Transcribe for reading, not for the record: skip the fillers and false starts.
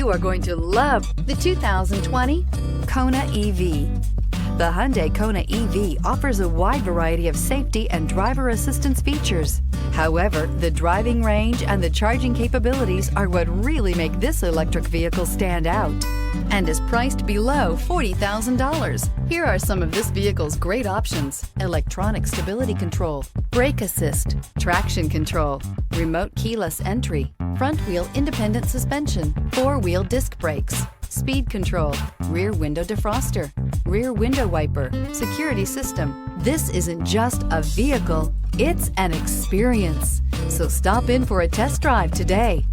You are going to love the 2020 Kona EV. The Hyundai Kona EV offers a wide variety of safety and driver assistance features. However, the driving range and the charging capabilities are what really make this electric vehicle stand out, and is priced below $40,000. Here are some of this vehicle's great options: electronic stability control, brake assist, traction control, remote keyless entry, front wheel independent suspension, four-wheel disc brakes, speed control, rear window defroster, rear window wiper, security system. This isn't just a vehicle, it's an experience. So stop in for a test drive today.